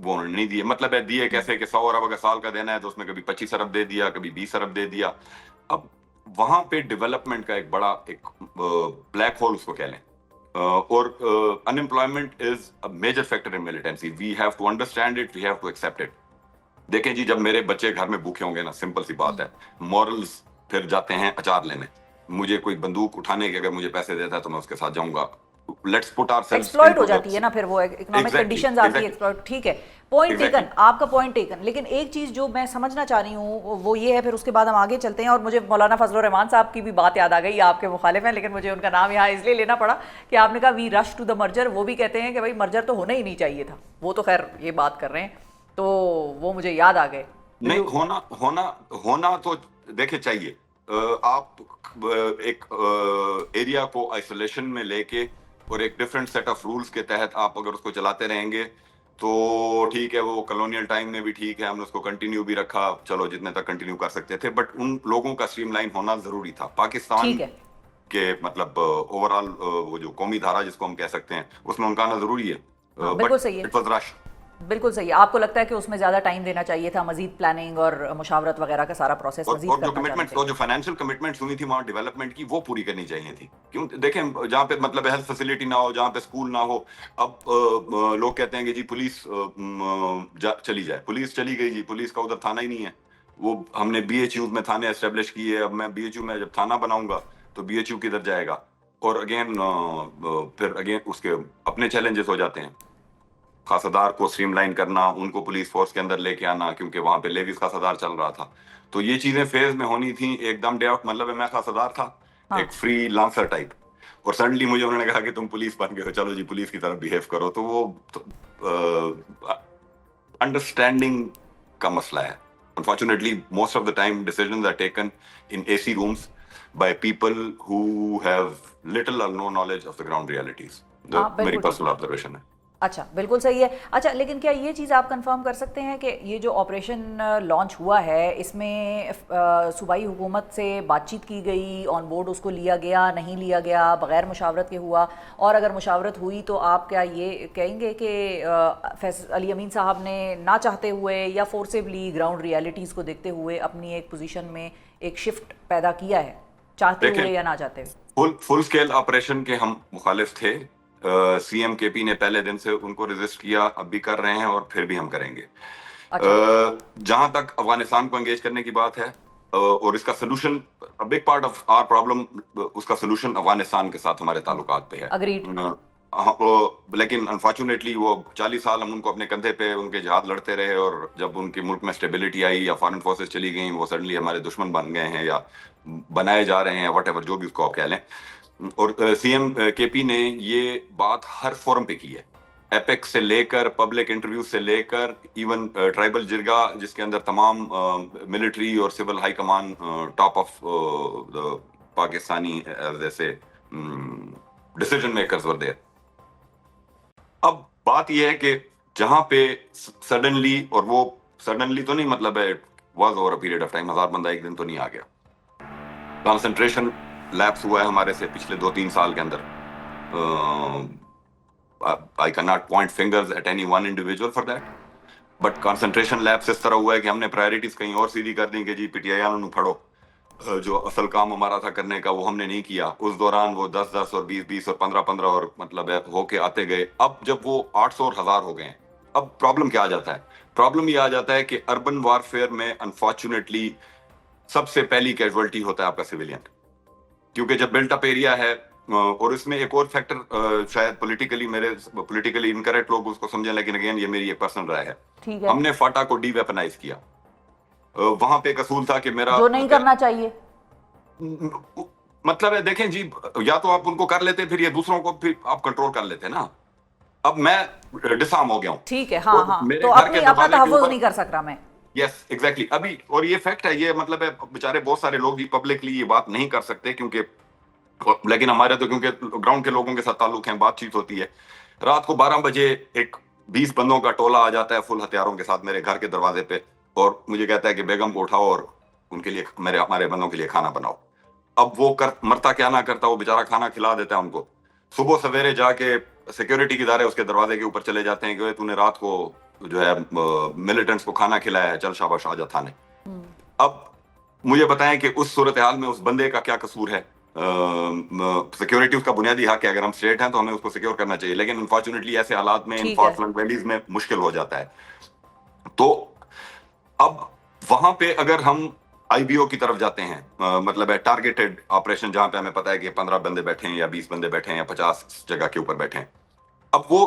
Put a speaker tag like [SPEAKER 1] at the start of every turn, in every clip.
[SPEAKER 1] وہ انہوں نے نہیں دیے. مطلب ہے دیے کیسے کہ 100 ارب اگر سال کا دینا ہے تو اس میں کبھی 25 ارب دے دیا, کبھی 20 ارب دے دیا. اب وہاں پہ ڈیولپمنٹ کا ایک بڑا ایک بلیک ہول اس کو کہہ لیں, اور unemployment is a major factor in militancy. We have to understand it, we have to accept it. دیکھیں جی, جب میرے بچے گھر میں بھوکے ہوں گے نا, سمپل سی بات ہے, مورلز پھر جاتے ہیں اچار لینے. مجھے کوئی بندوق اٹھانے کے اگر مجھے پیسے دیتا ہے تو میں اس کے ساتھ جاؤں گا. لیٹس پٹ آور سیلفز
[SPEAKER 2] ایکسپلائٹ ہو جاتی ہے نا پھر وہ اکنامک
[SPEAKER 1] ایگزیکٹلی
[SPEAKER 2] کنڈیشنز آتی ہے ایکسپلائٹ. ٹھیک ہے, پوائنٹ ٹیکن,
[SPEAKER 1] ایگزیکٹلی.
[SPEAKER 2] آپ کا پوائنٹ ٹیکن. لیکن ایک چیز جو میں سمجھنا چاہ رہی ہوں وہ یہ ہے, پھر اس کے بعد ہم آگے چلتے ہیں, اور مجھے مولانا فضل الرحمان صاحب کی بھی بات یاد آ گئی, آپ کے مخالف ہیں لیکن مجھے ان کا نام یہاں اس لیے لینا پڑا کہ آپ نے کہا وی رش ٹو دا مرجر. وہ بھی کہتے ہیں کہ بھائی مرجر تو ہونا ہی نہیں چاہیے تھا. وہ تو خیر یہ بات کر رہے ہیں, تو وہ مجھے یاد آ گئے.
[SPEAKER 1] نہیں ہونا تو دیکھیں چاہیے. آپ ایک ایریا کو آئسولیشن میں لے کے اور ایک ڈفرینٹ سیٹ آف رولز کے تحت آپ اگر اس کو چلاتے رہیں گے تو ٹھیک ہے, وہ کلونیل ٹائم میں بھی ٹھیک ہے, ہم نے اس کو کنٹینیو بھی رکھا, چلو جتنے تک کنٹینیو کر سکتے تھے, بٹ ان لوگوں کا اسٹریم لائن ہونا ضروری تھا. پاکستان
[SPEAKER 2] ٹھیک ہے,
[SPEAKER 1] کے مطلب اوور آل وہ جو قومی دھارا جس کو ہم کہہ سکتے ہیں اس میں ان کا آنا ضروری ہے,
[SPEAKER 2] ہاں
[SPEAKER 1] بٹ
[SPEAKER 2] بالکل صحیح ہے,
[SPEAKER 1] اٹ واز رش.
[SPEAKER 2] بالکل صحیح ہے. آپ کو لگتا ہے کہ اس میں زیادہ ٹائم دینا چاہیے تھا, مزید پلاننگ اور مشاورت وغیرہ کا سارا پروسیس
[SPEAKER 1] اور
[SPEAKER 2] مزید
[SPEAKER 1] جو
[SPEAKER 2] کرنا چاہتے
[SPEAKER 1] کمٹمنٹس
[SPEAKER 2] تھے.
[SPEAKER 1] اور جو فائنینشیل کمٹمنٹس ہوئی تھی وہاں ڈیولپمنٹ کی, وہ پوری کرنی چاہیے تھی. کیوں دیکھیں جہاں پہ مطلب ہیلتھ فیسلٹی نہ ہو, جہاں پہ اسکول نہ ہو, اب لوگ کہتے ہیں کہ جی پولیس چلی جائے. پولیس چلی گئی جی, پولیس کا ادھر تھانہ ہی نہیں ہے. وہ ہم نے بی ایچ یوز میں تھانے اسٹیبلش کیے, اب میں بی ایچ یو میں جب تھانہ بناؤں گا تو بی ایچ یو کدھر جائے گا. اور پھر اگین اس کے اپنے چیلنجز ہو جاتے ہیں. خاصدار کو اسٹریم لائن کرنا, ان کو پولیس فورس کے اندر لے کے آنا, کیونکہ وہاں پہ لیویز خاصدار چل رہا تھا. تو یہ چیزیں فیز میں ہونی تھیں ایک دم ڈے آؤٹ. مطلب میں خاصدار تھا,
[SPEAKER 2] ہاں
[SPEAKER 1] ایک فری لانسر ٹائپ, اور سڈنلی مجھے انہوں نے کہا کہ تم پولیس بن گئے ہو, چلو جی پولیس کی طرف بیہیو کرو. تو وہ انڈرسٹینڈنگ کا مسئلہ ہے. Unfortunately, most of the time decisions are taken in AC rooms by people who have little or no knowledge of the ground realities.
[SPEAKER 2] ہاں
[SPEAKER 1] میری
[SPEAKER 2] بالکل ٹھیک
[SPEAKER 1] پرسنل
[SPEAKER 2] ہے.
[SPEAKER 1] آبزرویشن ہے.
[SPEAKER 2] اچھا بالکل صحیح ہے. اچھا لیکن کیا یہ چیز آپ کنفرم کر سکتے ہیں کہ یہ جو آپریشن لانچ ہوا ہے اس میں صوبائی حکومت سے بات چیت کی گئی, آن بورڈ اس کو لیا گیا, نہیں لیا گیا, بغیر مشاورت کے ہوا؟ اور اگر مشاورت ہوئی تو آپ کیا یہ کہیں گے کہ فیصل علی امین صاحب نے نہ چاہتے ہوئے یا فورسیبلی گراؤنڈ ریالٹیز کو دیکھتے ہوئے اپنی ایک پوزیشن میں ایک شفٹ پیدا کیا ہے, چاہتے ہوئے یا نہ چاہتے ہوئے؟
[SPEAKER 1] فل اسکیل آپریشن کے ہم مخالف تھے. سی ایم کے پی نے پہلے دن سے ان کو ریزسٹ کیا, اب بھی کر رہے ہیں اور پھر بھی ہم کریں گے.
[SPEAKER 2] اچھا
[SPEAKER 1] جہاں تک افغانستان کو انگیج کرنے کی بات ہے, اور اس کا solution, big part of our problem, اس کا سلوشن افغانستان کے ساتھ ہمارے تعلقات پہ ہے.
[SPEAKER 2] اگریڈ.
[SPEAKER 1] لیکن انفارچونیٹلی وہ 40 سال ہم ان کو اپنے کندھے پہ ان کے جہاد لڑتے رہے, اور جب ان کے ملک میں اسٹیبلٹی آئی یا فارن فورسز چلی گئیں, وہ سڈنلی ہمارے دشمن بن گئے ہیں یا بنائے جا رہے ہیں, واٹ ایور جو بھی اس کو آپ کہہ لیں. اور سی ایم کے پی نے یہ بات ہر فورم پہ کی ہے, ایپیک سے لے کر, پبلک انٹرویو سے لے کر, ایون ٹرائبل جرگا جس کے اندر تمام ملٹری اور civil high command top of Pakistani جیسے ڈیسیجن میکرز ور دیر. اب بات یہ ہے کہ جہاں پہ سڈنلی, اور وہ سڈنلی تو نہیں, مطلب ہے was over a period of time, 1000 بندہ ایک دن تو نہیں آ گیا. کانسنٹریشن لیپس ہوا ہے ہمارے سے پچھلے 2-3 سال کے اندر. I cannot point fingers at any one individual for that, but concentration lapse اس طرح ہوا ہے کہ ہم نے پرائرٹیز کہیں اور سیدھی کر دیں کہ جی پی ٹی آئی والوں پڑھو, جو اصل کام ہمارا تھا کرنے کا وہ ہم نے نہیں کیا. اس دوران وہ 10-10 اور 20-20 اور 15-15 اور مطلب ہو کے آتے گئے. اب جب وہ 800 اور 1000 ہو گئے ہیں, اب پرابلم کیا آ جاتا ہے؟ پرابلم یہ آ جاتا ہے کہ اربن وارفیئر میں انفارچونیٹلی سب سے پہلی کیجولٹی ہوتا ہے آپ کا سویلین, کیونکہ جب بلٹ اپ ایریا ہے. اور اس میں ایک اور فیکٹر شاید پولیٹیکلی انکریکٹ لوگ اس کو سمجھیں, لیکن اگین یہ میری ایک پرسنل رائے ہے. ہم نے فاٹا کو ڈی ویپنائز کیا. وہاں پہ ایک اصول تھا کہ میرا
[SPEAKER 2] جو نہیں کرنا چاہیے.
[SPEAKER 1] مطلب ہے دیکھیں جی, یا تو آپ ان کو کر لیتے, پھر یہ دوسروں کو پھر آپ کنٹرول کر لیتے نا. اب میں ڈسارم ہو گیا ہوں.
[SPEAKER 2] ٹھیک ہے, ہاں ہاں, تو اپنا تحفظ نہیں کر سک رہا میں.
[SPEAKER 1] Yes exactly. ابھی اور یہ فیکٹ ہے, یہ مطلب ہے بیچارے بہت سارے لوگ بھی پبلکلی یہ بات نہیں کر سکتے کیونکہ, لیکن ہمارے تو کیونکہ گراؤنڈ کے لوگوں کے ساتھ تعلق ہیں, بات چیت ہوتی ہے. رات کو 12 بجے ایک 20 بندوں کا ٹولہ آ جاتا ہے فل ہتھیاروں کے ساتھ میرے گھر کے دروازے پہ, اور مجھے کہتا ہے کہ بیگم کو اٹھاؤ اور ان کے لیے ہمارے بندوں کے لیے کھانا بناؤ. اب وہ مرتا کیا نہ کرتا, وہ بیچارہ کھانا کھلا دیتا ہے ان کو. صبح سویرے جا کے سیکورٹی کے ادارے اس کے دروازے کے اوپر چلے جاتے ہیں کہ تو نے رات کو جو ہے ملیٹنٹس کو کھانا کھلایا ہے, چل شاباش آجا تھانے. اب مجھے بتائیں کہ اس صورتحال میں اس بندے کا کیا قصور ہے؟ سیکیورٹی اس کا بنیادی حق ہے, اگر ہم اسٹیٹ ہیں تو ہمیں اس کو سیکیور کرنا چاہیے, لیکن انفارچونیٹلی ایسے حالات میں ان
[SPEAKER 2] ٹھیک
[SPEAKER 1] فار
[SPEAKER 2] ہے.
[SPEAKER 1] فلنگ ویلیز میں مشکل ہو جاتا ہے. تو اب وہاں پہ اگر ہم آئی بی او کی طرف جاتے ہیں, مطلب ہے ٹارگیٹڈ آپریشن, جہاں پہ ہمیں پتا ہے کہ 15 بندے بیٹھے ہیں یا 20 بندے بیٹھے ہیں یا 50 جگہ کے اوپر بیٹھے ہیں, اب وہ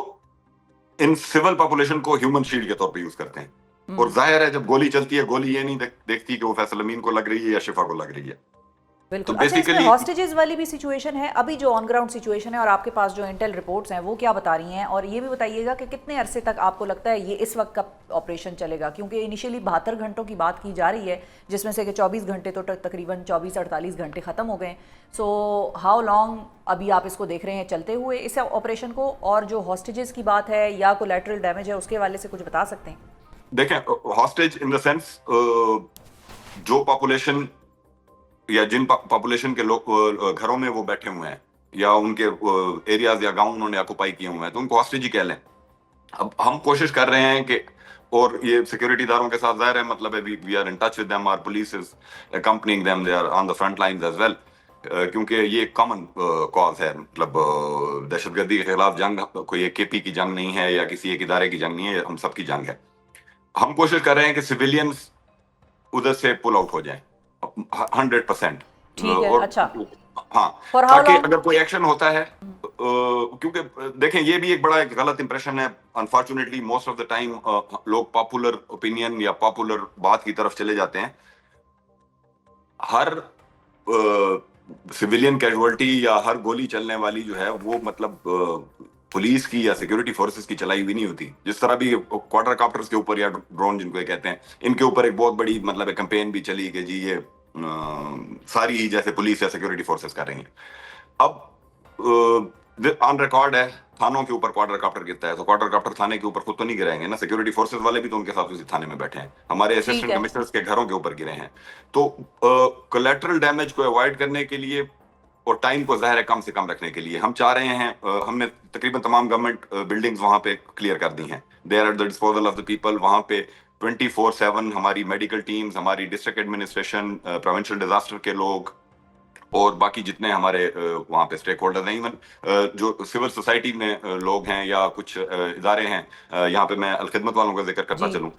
[SPEAKER 1] ان سول پاپولیشن کو ہیومن شیلڈ کے طور پہ یوز کرتے ہیں. اور ظاہر ہے جب گولی چلتی ہے, گولی یہ نہیں دیکھتی کہ وہ فیصل امین کو لگ رہی ہے یا شفا کو لگ رہی ہے.
[SPEAKER 2] بالکل. اچھا, اس میں ہاسٹیجز والی بھی سچویشن ہے ابھی جو آن گراؤنڈ سچویشن ہے, اور آپ کے پاس جو انٹیل رپورٹس ہیں وہ کیا بتا رہی ہیں, اور یہ بھی بتائیے گا کہ کتنے عرصے تک آپ کو لگتا ہے یہ اس وقت کا آپریشن چلے گا, کیونکہ انیشیلی 72 گھنٹوں کی بات کی جا رہی ہے, جس میں سے کہ 24 گھنٹے تو تقریباً 24-48 گھنٹے ختم ہو گئے. سو ہاؤ لانگ ابھی آپ اس کو دیکھ رہے ہیں چلتے ہوئے اس آپریشن کو, اور جو ہاسٹیجز کی بات ہے یا کولیٹرل ڈیمیج ہے اس کے حوالے سے کچھ بتا سکتے ہیں؟
[SPEAKER 1] دیکھیں, ہاسٹیج ان دا سینس جو پاپولیشن یا جن پاپولیشن کے لوگ گھروں میں وہ بیٹھے ہوئے ہیں یا ان کے ایریاز یا گاؤں انہوں نے آکوپائی کیے ہوئے ہیں, تو ان کو ہاسٹیج ہی کہہ لیں. اب ہم کوشش کر رہے ہیں کہ, اور یہ سیکورٹی اداروں کے ساتھ ظاہر ہے, مطلب ہے we are in touch with them, our police is accompanying them, they are on the front lines as well, کیونکہ یہ ایک کامن کاز ہے. مطلب دہشت گردی کے خلاف جنگ کوئی ایک کے پی کی جنگ نہیں ہے یا کسی ایک ادارے کی جنگ نہیں ہے, ہم سب کی جنگ ہے. ہم کوشش کر رہے ہیں کہ سویلینز ادھر سے پل آؤٹ ہو جائیں 100%.
[SPEAKER 2] ٹھیک ہے.
[SPEAKER 1] اور
[SPEAKER 2] اچھا,
[SPEAKER 1] ہاں,
[SPEAKER 2] فار ہاؤ
[SPEAKER 1] تاکہ
[SPEAKER 2] لانگ؟
[SPEAKER 1] اگر کوئی ایکشن ہوتا ہے, کیونکہ دیکھیں یہ بھی ایک بڑا ایک غلط امپریشن ہے. Unfortunately most of the time لوگ پاپولر اوپینین یا پاپولر بات کی طرف چلے جاتے ہیں. ہر سویلین کیجوالٹی یا ہر گولی چلنے والی جو ہے وہ مطلب پولیس کی یا سیکورٹی فورسز کی چلائی ہوئی نہیں ہوتی. جس طرح بھی کوارٹر کاپٹرز کے اوپر یا ڈرون جن کو کہتے ہیں, ان کے اوپر ایک بہت بڑی مطلب کمپین بھی چلی کہ جی یہ ساری جیسے پولیس یا سیکورٹی فورسز کر رہی ہیں. اب آن ریکارڈ ہے, تھانوں کے اوپر کوارٹر کاپٹر گرتا ہے, تو کوارٹر کاپٹر تھانے کے اوپر خود تو نہیں گرائیں گے نا, سیکورٹی فورسز والے بھی تو ان کے ساتھ اسی تھانے میں بیٹھے ہیں, ہمارے اسسٹنٹ کمشنرز کے گھروں کے اوپر گرے ہیں. تو کولیٹرل ڈیمیج کو اوائڈ کرنے کے لیے اور ٹائم کو ظاہر ہے کم سے کم رکھنے کے لیے ہم چاہ رہے ہیں, ہم نے تقریباً تمام گورنمنٹ بلڈنگز وہاں پہ کلیئر کر دی ہیں, they are at the disposal of the people. وہاں پہ 24/7 ہماری میڈیکل ٹیمز, ہماری ڈسٹرکٹ ایڈمنسٹریشن, پروونشل ڈیزاسٹر کے لوگ, اور باقی جتنے ہمارے وہاں پہ اسٹیک ہولڈر ہیں, ایون جو سول سوسائٹی میں لوگ ہیں یا کچھ ادارے ہیں, یہاں پہ میں الخدمت والوں کا ذکر کرتا چلوں,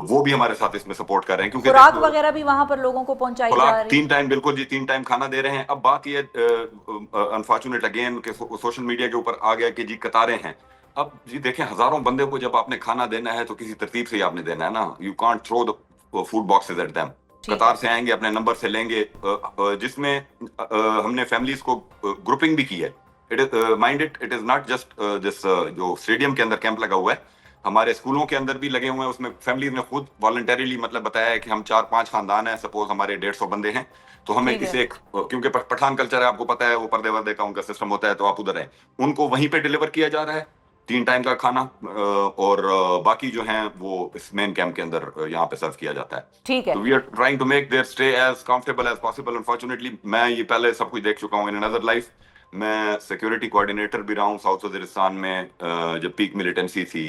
[SPEAKER 1] وہ بھی ہمارے ساتھ اس میں سپورٹ کر رہے ہیں. کیونکہ
[SPEAKER 2] خوراک وغیرہ بھی وہاں پر لوگوں کو پہنچائی جا رہی ہے
[SPEAKER 1] 3 ٹائم, بالکل جی 3 ٹائم کھانا دے رہے ہیں. اب بات یہ انفارچونیٹ اگین کہ سوشل میڈیا کے اوپر آ گیا کہ جی قطاریں ہیں. اب جی دیکھیں, ہزاروں بندے کو جب آپ نے کھانا دینا ہے تو کسی ترتیب سے ہی آپ نے دینا ہے نا, you can't throw the food boxes at them. قطار سے آئیں گے, اپنے نمبر سے لیں گے, جس میں ہم نے فیملیز کو گروپنگ بھی کی ہے. Mind it is not just this جو اسٹیڈیم کے اندر کیمپ لگا ہوا ہے, ہمارے اسکولوں کے اندر بھی لگے ہوئے ہیں. اس میں فیملیز نے خود والنٹریلی مطلب بتایا ہے کہ ہم 4-5 خاندان ہیں, سپوز ہمارے 150 بندے ہیں, تو ہمیں کسی ایک, کیونکہ پٹھان کلچر ہے آپ کو پتا ہے, وہ پردے وردے کا ان کا سسٹم ہوتا ہے, تو آپ ادھر ہیں, ان کو وہیں پہ ڈیلیور کیا جا رہا ہے 3 ٹائم کا کھانا, اور باقی جو ہیں وہ اس مین کیمپ کے اندر یہاں پہ سرو کیا جاتا ہے.
[SPEAKER 2] ٹھیک ہے.
[SPEAKER 1] تو we are trying to make their stay as comfortable as possible. Unfortunately میں یہ پہلے سب کچھ دیکھ چکا ہوں ان ادر لائف. میں سیکورٹی کوآرڈینیٹر بھی رہا ہوں ساؤتھ وزیرستان میں, جب پیک ملیٹنسی تھی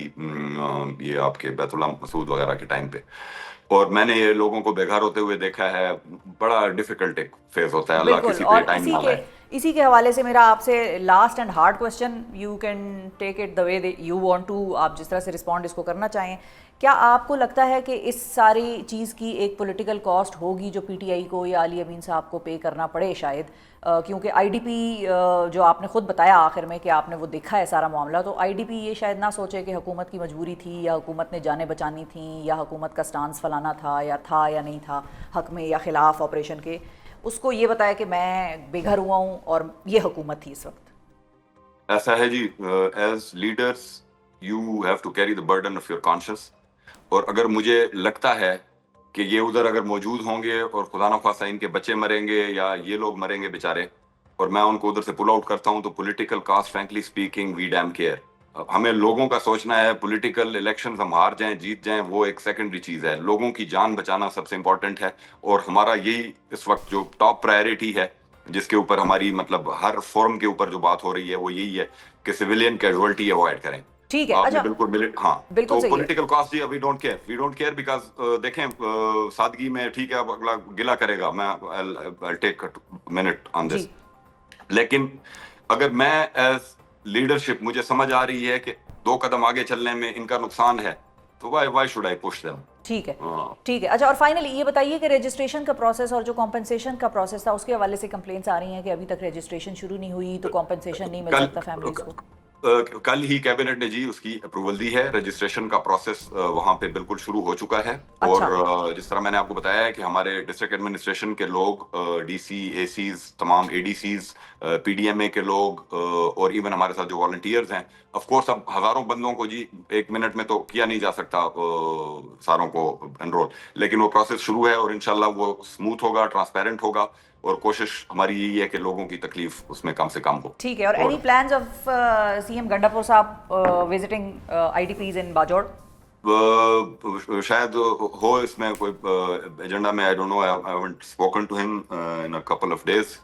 [SPEAKER 1] یہ آپ کے بیت اللہ مسعود وغیرہ کے ٹائم پہ, اور میں نے یہ لوگوں کو بے گھر ہوتے ہوئے دیکھا ہے. بڑا ڈیفیکلٹ ایک فیز ہوتا ہے, اللہ کسی پہ ٹائم نہ لائے.
[SPEAKER 2] اسی کے حوالے سے میرا آپ سے last and hard question, you can take it the way you want to, آپ جس طرح سے رسپونڈ اس کو کرنا چاہیں. کیا آپ کو لگتا ہے کہ اس ساری چیز کی ایک پولیٹیکل کاسٹ ہوگی جو پی ٹی آئی کو یا علی امین صاحب کو پے کرنا پڑے شاید, کیونکہ آئی ڈی پی جو آپ نے خود بتایا آخر میں کہ آپ نے وہ دیکھا ہے سارا معاملہ, تو آئی ڈی پی یہ شاید نہ سوچے کہ حکومت کی مجبوری تھی یا حکومت نے جانیں بچانی تھیں یا حکومت کا سٹانس فلانا تھا یا نہیں تھا حق میں یا خلاف آپریشن کے, اس کو یہ بتایا کہ میں بے گھر ہوا ہوں اور یہ حکومت تھی اس وقت.
[SPEAKER 1] ایسا ہے جی, as leaders you have to carry the burden of your conscience. اور اگر مجھے لگتا ہے کہ یہ ادھر اگر موجود ہوں گے اور خدا نخواستہ ان کے بچے مریں گے یا یہ لوگ مریں گے بیچارے, اور میں ان کو ادھر سے پل آؤٹ کرتا ہوں, تو political cost frankly speaking we damn care. ہمیں لوگوں کا سوچنا ہے, پولیٹیکل الیکشنز ہم ہار جائیں جیت جائیں وہ ایک سیکنڈری چیز ہے, لوگوں کی جان بچانا سب سے امپورٹنٹ ہے. اور ہمارا یہی اس وقت جو ٹاپ پرائیورٹی ہے, جس کے اوپر ہماری مطلب ہر فورم کے اوپر جو بات ہو رہی ہے وہ یہی ہے کہ سویلین کیجوالٹی اوائڈ کریں.
[SPEAKER 2] ٹھیک ہے.
[SPEAKER 1] آپ نے
[SPEAKER 2] اچھا
[SPEAKER 1] بالکل ہاں
[SPEAKER 2] بالکل
[SPEAKER 1] تو
[SPEAKER 2] صحیح ہے.
[SPEAKER 1] پولیٹیکل کاسٹ جی وی ڈونٹ کیئر بیکاز دیکھیں سادگی میں ٹھیک ہے اب اگلا گلا کرے گا میں I'll take a minute on
[SPEAKER 2] G
[SPEAKER 1] this. لیکن اگر میں ایز لیڈرشپ مجھے سمجھ آ رہی ہے کہ 2 قدم آگے چلنے میں ان کا نقصان ہے تو why should I push them.
[SPEAKER 2] ٹھیک ہے ٹھیک ہے. اچھا اور فائنلی یہ بتائیے کہ رجسٹریشن کا پروسیس اور جو کمپنسیشن کا پروسیس تھا اس کے حوالے سے کمپلینٹس آ رہی ہیں کہ ابھی تک رجسٹریشن شروع نہیں ہوئی تو کمپنسیشن نہیں مل سکتا فیملیز کو.
[SPEAKER 1] کل ہی کیبنٹ نے جی اس کی اپروول دی ہے. رجسٹریشن کا پروسیس وہاں پہ بالکل شروع ہو چکا ہے. اور جس طرح میں نے آپ کو بتایا ہے کہ ہمارے ڈسٹرکٹ ایڈمنسٹریشن کے لوگ ڈی سی اے سیز تمام A D Cs P D M A کے لوگ اور ایون ہمارے ساتھ جو والنٹیئرز ہیں آف کورس اب ہزاروں بندوں کو جی 1 منٹ میں تو کیا نہیں جا سکتا ساروں کو انرول, لیکن وہ پروسیس شروع ہے اور انشاءاللہ وہ اسموتھ ہوگا, ٹرانسپیرنٹ ہوگا اور کوشش ہماری یہی ہے کہ لوگوں کی تکلیف اس میں کم سے کم ہو.
[SPEAKER 2] ٹھیک ہے. اور any plans of C M Gandapur صاحب visiting IDPs in Bajaur?
[SPEAKER 1] شاید ہو اس میں کوئی ایجنڈا میں, I don't know, I haven't spoken to him in a couple of days,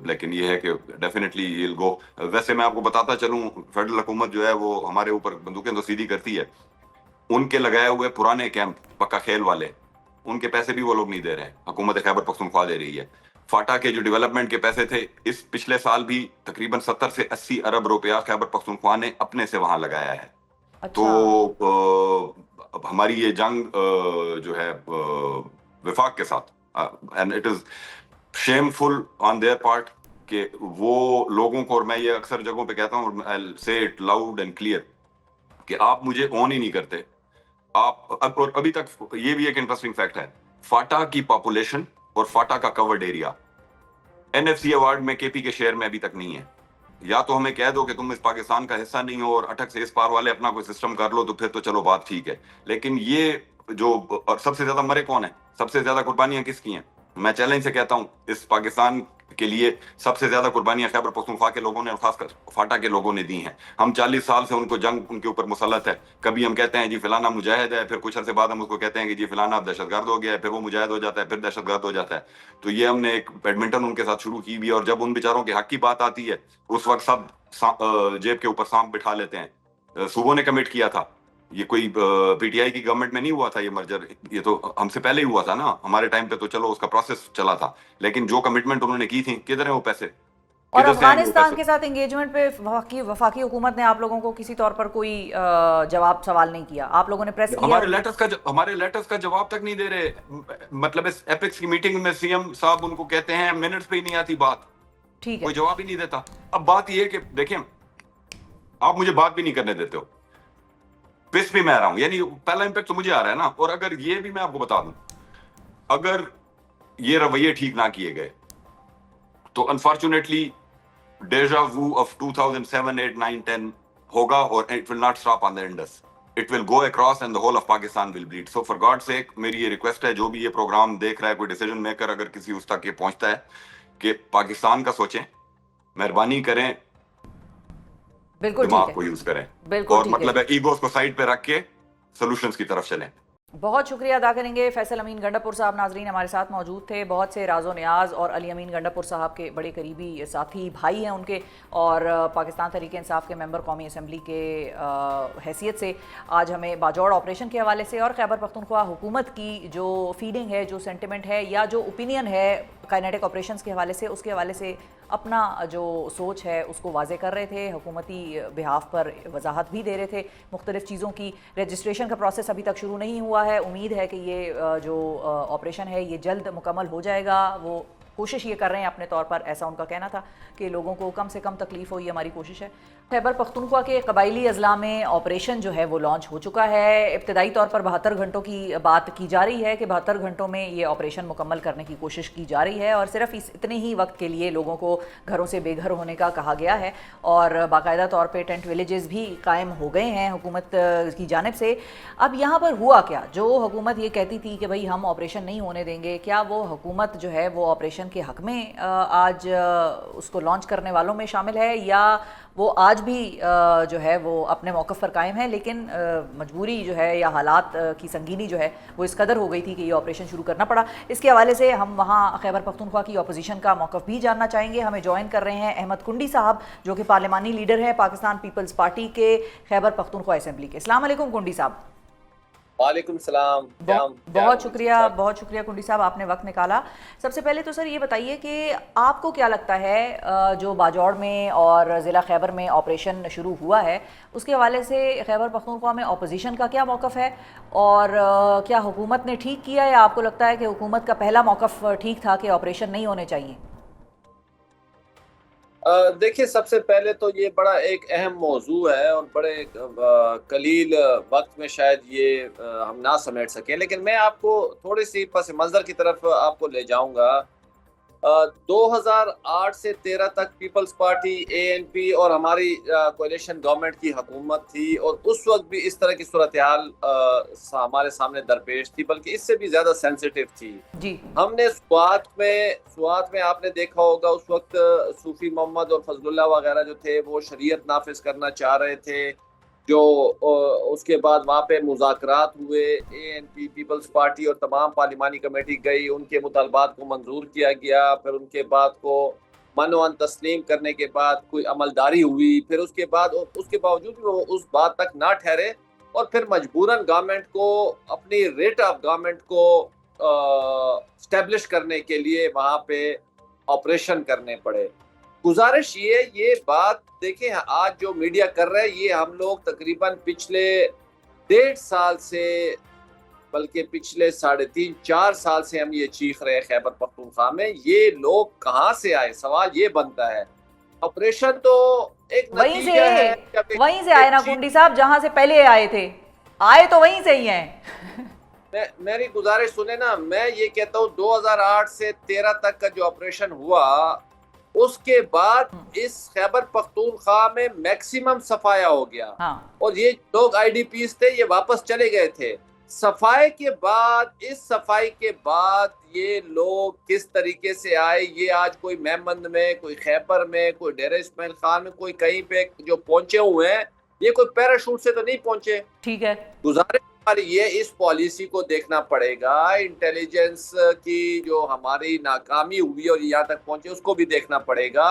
[SPEAKER 1] لیکن یہ ہے کہ ڈیفینیٹلی ہی ول گو. ویسے میں آپ کو بتاتا چلوں فیڈرل حکومت جو ہے وہ ہمارے اوپر بندوقیں تو سیدھی کرتی ہے. ان کے لگائے ہوئے پرانے کیمپ پکا کھیل والے ان کے پیسے بھی وہ لوگ نہیں دے رہے, حکومت خیبر پختونخوا دے رہی ہے. فاٹا کے جو ڈیولپمنٹ کے پیسے تھے اس پچھلے سال بھی تقریباً 70 سے 80 ارب روپیہ خیبر پختونخوا نے اپنے سے وہاں لگایا ہے. تو ہماری یہ جنگ جو ہے وفاق کے ساتھ, and it is shameful on their part کہ وہ لوگوں کو, اور میں یہ اکثر جگہوں پہ کہتا ہوں, I'll say it loud and clear, کہ آپ مجھے اون ہی نہیں کرتے. آپ اور ابھی تک یہ بھی ایک انٹرسٹنگ فیکٹ ہے, فاٹا کی پاپولیشن اور فاٹا کا covered area N F C award میں کے پی کے شیئر میں ابھی تک نہیں ہے. یا تو ہمیں کہہ دو کہ تم اس پاکستان کا حصہ نہیں ہو اور اٹک سے اس پار والے اپنا کوئی سسٹم کر لو تو پھر تو چلو بات ٹھیک ہے. لیکن یہ جو, اور سب سے زیادہ مرے کون ہیں, سب سے زیادہ قربانیاں کس کی ہیں؟ میں چیلنج سے کہتا ہوں اس پاکستان کے لیے سب سے زیادہ قربانیاں خیبر پختونخوا کے لوگوں نے اور خاص کر فاٹا کے لوگوں نے دی ہیں. ہم 40 سال سے ان کو جنگ ان کے اوپر مسلط ہے. کبھی ہم کہتے ہیں جی فلانا مجاہد ہے, پھر کچھ عرصے بعد ہم اس کو کہتے ہیں کہ جی فلانا اب دہشت گرد ہو گیا ہے, پھر وہ مجاہد ہو جاتا ہے, پھر دہشت گرد ہو جاتا ہے. تو یہ ہم نے ایک بیڈمنٹن ان کے ساتھ شروع کی بھی, اور جب ان بیچاروں کے حق کی بات آتی ہے اس وقت سب جیب کے اوپر سانپ بٹھا لیتے ہیں. صوبوں نے کمٹ کیا تھا, یہ کوئی پی ٹی آئی کی گورنمنٹ میں نہیں ہوا تھا یہ مرجر, یہ تو ہم سے پہلے ہی ہوا تھا نا, ہمارے ٹائم پہ تو چلو اس کا پروسیس چلا تھا. لیکن جو کمٹمنٹ انہوں نے کی تھی, کدھر ہیں وہ پیسے؟
[SPEAKER 2] اور افغانستان کے ساتھ انگیجمنٹ پہ وفاقی حکومت نے آپ لوگوں کو کسی طور پر کوئی جواب سوال نہیں کیا؟ آپ لوگوں نے پریس کیا؟
[SPEAKER 1] ہمارے لیٹرز کا جواب تک نہیں دے رہے. مطلب اس ایپکس کی میٹنگ میں سی ایم صاحب ان کو کہتے ہیں منٹس پہ ہی نہیں آتی بات,
[SPEAKER 2] ٹھیک ہے,
[SPEAKER 1] کوئی جواب ہی نہیں دیتا. اب بات یہ ہے کہ دیکھیں آپ مجھے بات بھی نہیں کرنے دیتے ہو, پس بھی میں آ رہا ہوں, یعنی پہلا امپیکٹ تو مجھے آ رہا ہے نا. اور اگر یہ بھی میں آپ کو بتا دوں, اگر یہ رویے ٹھیک نہ کیے گئے تو انفارچونیٹلی ڈیجا وو آف 2007, 8, 9, 10 ہوگا, اور it will not stop on the Indus. It will go across and the whole of Pakistan will bleed. So for God's sake میری یہ ریکویسٹ ہے, جو بھی یہ پروگرام دیکھ رہا ہے, کوئی ڈیسیجن میکر اگر کسی اس تک یہ پہنچتا ہے کہ پاکستان کا سوچیں, مہربانی کریں دماغ کو یوز کریں, اور مطلب ہے ایگوز کو سائڈ پہ رکھ کے سولوشنز کی طرف چلیں.
[SPEAKER 2] بہت شکریہ ادا کریں گے. فیصل امین گنڈاپور صاحب ناظرین ہمارے ساتھ موجود تھے, بہت سے راز و نیاز, اور علی امین گنڈاپور صاحب کے بڑے قریبی ساتھی بھائی ہیں ان کے, اور پاکستان تحریک انصاف کے ممبر قومی اسمبلی کے حیثیت سے آج ہمیں باجوڑ آپریشن کے حوالے سے اور خیبر پختونخوا حکومت کی جو فیلنگ ہے, جو سینٹیمنٹ ہے, یا جو اوپینین ہے کائنیٹک آپریشنز کے حوالے سے, اس کے حوالے سے اپنا جو سوچ ہے اس کو واضح کر رہے تھے. حکومتی بحاف پر وضاحت بھی دے رہے تھے مختلف چیزوں کی. رجسٹریشن کا پروسیس ابھی تک شروع نہیں ہوا ہے, امید ہے کہ یہ جو آپریشن ہے یہ جلد مکمل ہو جائے گا. وہ کوشش یہ کر رہے ہیں اپنے طور پر, ایسا ان کا کہنا تھا کہ لوگوں کو کم سے کم تکلیف ہو, یہ ہماری کوشش ہے. خیبر پختونخوا کے قبائلی اضلاع میں آپریشن جو ہے وہ لانچ ہو چکا ہے. ابتدائی طور پر 72 گھنٹوں کی بات کی جا رہی ہے کہ 72 گھنٹوں میں یہ آپریشن مکمل کرنے کی کوشش کی جا رہی ہے, اور صرف اتنے ہی وقت کے لیے لوگوں کو گھروں سے بے گھر ہونے کا کہا گیا ہے, اور باقاعدہ طور پہ ٹینٹ ولیجز بھی قائم ہو گئے ہیں حکومت کی جانب سے. اب یہاں پر ہوا کیا؟ جو حکومت یہ کہتی تھی کہ بھئی ہم آپریشن نہیں ہونے دیں گے, کیا وہ حکومت جو ہے وہ آپریشن کے حق میں آج اس کو لانچ کرنے والوں میں شامل ہے، یا وہ آج بھی جو ہے وہ اپنے موقف پر قائم ہے، لیکن مجبوری جو ہے یا حالات کی سنگینی جو ہے وہ اس قدر ہو گئی تھی کہ یہ آپریشن شروع کرنا پڑا؟ اس کے حوالے سے ہم وہاں خیبر پختونخوا کی اپوزیشن کا موقف بھی جاننا چاہیں گے۔ ہمیں جوائن کر رہے ہیں احمد کنڈی صاحب، جو کہ پارلیمانی لیڈر ہیں پاکستان پیپلز پارٹی کے خیبر پختونخوا اسمبلی کے۔ السلام علیکم کنڈی صاحب۔
[SPEAKER 3] وعلیکم السلام۔
[SPEAKER 2] بہت شکریہ کنڈی صاحب، آپ نے وقت نکالا۔ سب سے پہلے تو سر یہ بتائیے کہ آپ کو کیا لگتا ہے جو باجوڑ میں اور ضلع خیبر میں آپریشن شروع ہوا ہے، اس کے حوالے سے خیبر پختونخوا میں اپوزیشن کا کیا موقف ہے، اور کیا حکومت نے ٹھیک کیا، یا آپ کو لگتا ہے کہ حکومت کا پہلا موقف ٹھیک تھا کہ آپریشن نہیں ہونے چاہیے؟
[SPEAKER 3] دیکھیں، سب سے پہلے تو یہ بڑا ایک اہم موضوع ہے اور بڑے قلیل وقت میں شاید یہ ہم نہ سمیٹ سکیں، لیکن میں آپ کو تھوڑی سی پس منظر کی طرف آپ کو لے جاؤں گا۔ 2008 سے 13 تک پیپلز پارٹی، اے این پی اور ہماری کولیشن گورنمنٹ کی حکومت تھی، اور اس وقت بھی اس طرح کی صورتحال ہمارے سامنے درپیش تھی، بلکہ اس سے بھی زیادہ سینسیٹیو تھی۔
[SPEAKER 2] جی،
[SPEAKER 3] ہم نے سوات میں آپ نے دیکھا ہوگا اس وقت صوفی محمد اور فضل اللہ وغیرہ جو تھے وہ شریعت نافذ کرنا چاہ رہے تھے، جو اس کے بعد وہاں پہ مذاکرات ہوئے، اے این پی، پیپلز پارٹی اور تمام پارلیمانی کمیٹی گئی، ان کے مطالبات کو منظور کیا گیا، پھر ان کے بعد کو منوان تسلیم کرنے کے بعد کوئی عملداری ہوئی، پھر اس کے باوجود بھی وہ اس بات تک نہ ٹھہرے، اور پھر مجبوراً گورنمنٹ کو اپنی ریٹ آف گورنمنٹ کو اسٹیبلش کرنے کے لیے وہاں پہ آپریشن کرنے پڑے۔ گزارش یہ بات دیکھیں، آج جو میڈیا کر رہے ہیں، یہ ہم لوگ تقریباً پچھلے 1.5 سال سے، بلکہ پچھلے 3.5-4 سال سے ہم یہ چیخ رہے ہیں خیبر پختونخوا میں، یہ لوگ کہاں سے آئے؟ سوال یہ بنتا ہے۔ آپریشن تو ایک نتیجہ ہے،
[SPEAKER 2] وہیں سے آئے نا کنڈی صاحب، جہاں سے پہلے آئے تھے، آئے تو وہیں سے ہی ہیں۔
[SPEAKER 3] میری گزارش سنیں نا، میں یہ کہتا ہوں 2008 سے 13 تک کا جو آپریشن ہوا، اس کے بعد اس خیبر پختونخوا میں میکسیمم صفایا ہو گیا، اور یہ لوگ آئی ڈی پیز تھے، یہ واپس چلے گئے تھے۔ صفائی کے بعد، اس صفائی کے بعد یہ لوگ کس طریقے سے آئے، یہ آج کوئی مہمند میں، کوئی خیبر میں، کوئی ڈیرہ اسماعیل خان میں، کوئی کہیں پہ جو پہنچے ہوئے ہیں، یہ کوئی پیراشوٹ سے تو نہیں پہنچے۔
[SPEAKER 2] ٹھیک ہے،
[SPEAKER 3] گزارش یہ اس پالیسی کو دیکھنا پڑے گا، انٹیلیجنس کی جو ہماری ناکامی ہوئی اور یہاں تک پہنچے اس کو بھی دیکھنا پڑے گا۔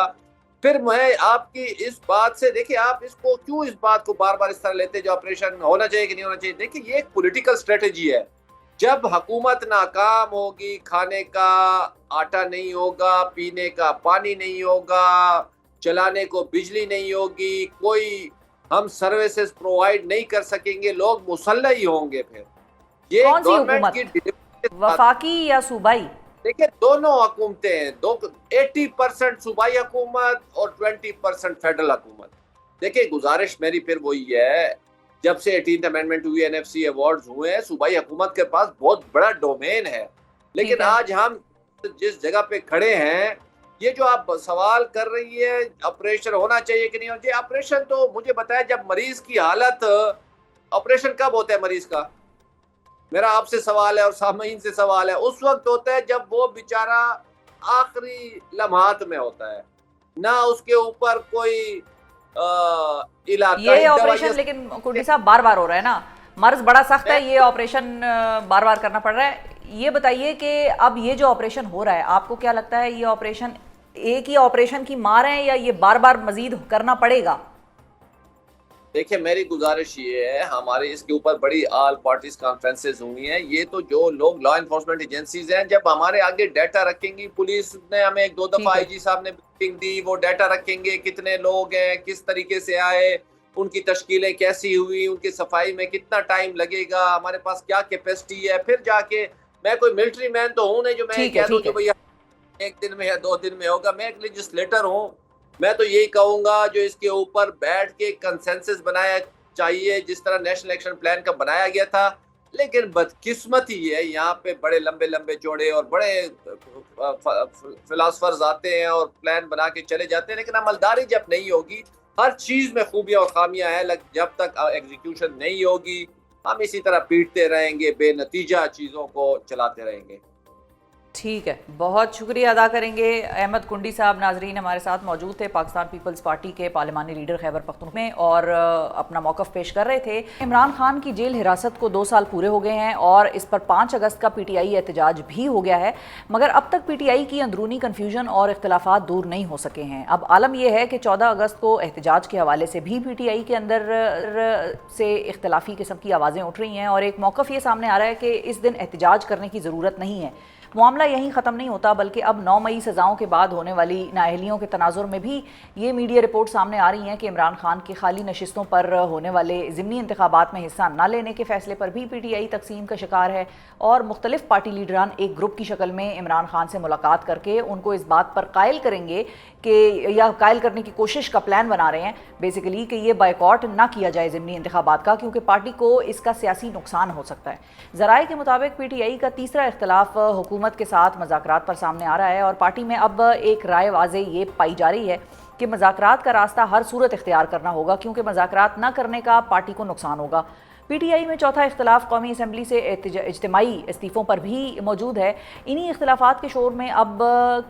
[SPEAKER 3] پھر میں آپ کی اس بات سے، دیکھیں آپ اس کو کیوں اس بات کو بار بار اس طرح لیتے جو آپریشن ہونا چاہیے کہ نہیں ہونا چاہیے؟ دیکھیں یہ ایک پولیٹیکل اسٹریٹجی ہے۔ جب حکومت ناکام ہوگی، کھانے کا آٹا نہیں ہوگا، پینے کا پانی نہیں ہوگا، چلانے کو بجلی نہیں ہوگی، کوئی ہم سروسز پرووائڈ نہیں کر سکیں گے، لوگ مسلح ہی ہوں گے۔ پھر یہ
[SPEAKER 2] کون سی
[SPEAKER 3] گورنمنٹ کی
[SPEAKER 2] حکومت، وفاقی یا صوبائی؟
[SPEAKER 3] دیکھیں دونوں حکومتیں ہیں، 80% صوبائی حکومت اور 20% فیڈرل حکومت۔ دیکھیں گزارش میری پھر وہی ہے، جب سے 18th امینڈمنٹ ہوئی، این ایف سی ایوارڈز ہوئے ہیں، صوبائی حکومت کے پاس بہت بڑا ڈومین ہے، لیکن آج ہم جس جگہ پہ کھڑے ہیں، یہ جو آپ سوال کر رہی ہے آپریشن ہونا چاہیے کہ نہیں ہونا چاہیے، آپریشن تو مجھے بتایا جب مریض کی حالت، آپریشن کب ہوتا ہے مریض کا؟ میرا آپ سے سوال ہے اور سامعین سے سوال ہے، اس وقت ہوتا ہے جب وہ بیچارہ آخری لمحات میں ہوتا ہے، نہ اس کے اوپر کوئی علاقائی
[SPEAKER 2] یہ آپریشن لیکن کنڈی صاحب بار بار ہو رہا ہے نا، مرض بڑا سخت ہے، یہ آپریشن بار بار کرنا پڑ رہا ہے۔ یہ بتائیے کہ اب یہ جو آپریشن ہو رہا ہے، آپ کو کیا لگتا ہے یہ آپریشن ایک ہی آپریشن کی مار ہے، یا یہ بار بار مزید کرنا پڑے گا؟
[SPEAKER 3] دیکھیں میری گزارش یہ ہے، ہمارے اس کے اوپر بڑی آل پارٹیز کانفرنسز ہوئی ہیں، یہ تو جو لوگ لا انفورسمنٹ ایجنسیز ہیں، جب ہمارے آگے ڈیٹا رکھیں گی، پولیس نے ہمیں 1-2 دفعہ آئی جی صاحب نے بریفنگ دی، وہ ڈیٹا رکھیں گے کتنے لوگ ہیں، کس طریقے سے آئے، ان کی تشکیلیں کیسی ہوئی، ان کی صفائی میں کتنا ٹائم لگے گا، ہمارے پاس کیا کیپیسٹی ہے، پھر جا کے میں کوئی ملٹری مین تو ہوں نہیں جو میں کہہ دوں کہ بھئی 1 دن میں یا 2 دن میں ہوگا، میں ایک لیجسلیٹر ہوں، میں تو یہی کہوں گا جو اس کے اوپر بیٹھ کے کنسنسس بنایا چاہیے، جس طرح نیشنل ایکشن پلان کا بنایا گیا تھا۔ لیکن بدقسمتی ہے یہاں پہ بڑے لمبے چوڑے اور بڑے فلاسفرز آتے ہیں اور پلان بنا کے چلے جاتے ہیں، لیکن عملداری جب نہیں ہوگی، ہر چیز میں خوبیاں اور خامیاں ہیں، جب تک ایگزیکیوشن نہیں ہوگی ہم اسی طرح پیٹتے رہیں گے، بے نتیجہ چیزوں کو چلاتے رہیں گے۔
[SPEAKER 2] ٹھیک ہے، بہت شکریہ ادا کریں گے احمد کنڈی صاحب. ناظرین ہمارے ساتھ موجود تھے، پاکستان پیپلز پارٹی کے پارلیمانی لیڈر خیبر پختونخوا میں، اور اپنا موقف پیش کر رہے تھے. عمران خان کی جیل حراست کو 2 سال پورے ہو گئے ہیں اور اس پر 5 اگست کا پی ٹی آئی احتجاج بھی ہو گیا ہے، مگر اب تک پی ٹی آئی کی اندرونی کنفیوژن اور اختلافات دور نہیں ہو سکے ہیں. اب عالم یہ ہے کہ 14 اگست کو احتجاج کے حوالے سے بھی پی ٹی آئی کے اندر سے اختلافی قسم کی آوازیں اٹھ رہی ہیں، اور ایک موقف یہ سامنے آ رہا ہے کہ اس دن احتجاج کرنے کی ضرورت نہیں ہے. معاملہ یہیں ختم نہیں ہوتا، بلکہ اب 9 مئی سزاؤں کے بعد ہونے والی نااہلیوں کے تناظر میں بھی یہ میڈیا رپورٹ سامنے آ رہی ہیں کہ عمران خان کی خالی نشستوں پر ہونے والے ضمنی انتخابات میں حصہ نہ لینے کے فیصلے پر بھی پی ٹی آئی تقسیم کا شکار ہے، اور مختلف پارٹی لیڈران ایک گروپ کی شکل میں عمران خان سے ملاقات کر کے ان کو اس بات پر قائل کریں گے کہ یا قائل کرنے کی کوشش کا پلان بنا رہے ہیں بیسیکلی کہ یہ بائیکاٹ نہ کیا جائے ضمنی انتخابات کا، کیونکہ پارٹی کو اس کا سیاسی نقصان ہو سکتا ہے. ذرائع کے مطابق پی ٹی آئی کا تیسرا اختلاف حکومت کے ساتھ مذاکرات پر سامنے آ رہا ہے، اور پارٹی میں اب ایک رائے واضح یہ پائی جا رہی ہے کہ مذاکرات کا راستہ ہر صورت اختیار کرنا ہوگا، کیونکہ مذاکرات نہ کرنے کا پارٹی کو نقصان ہوگا. پی ٹی آئی میں چوتھا اختلاف قومی اسمبلی سے اجتماعی استعفوں پر بھی موجود ہے. انہی اختلافات کے شور میں اب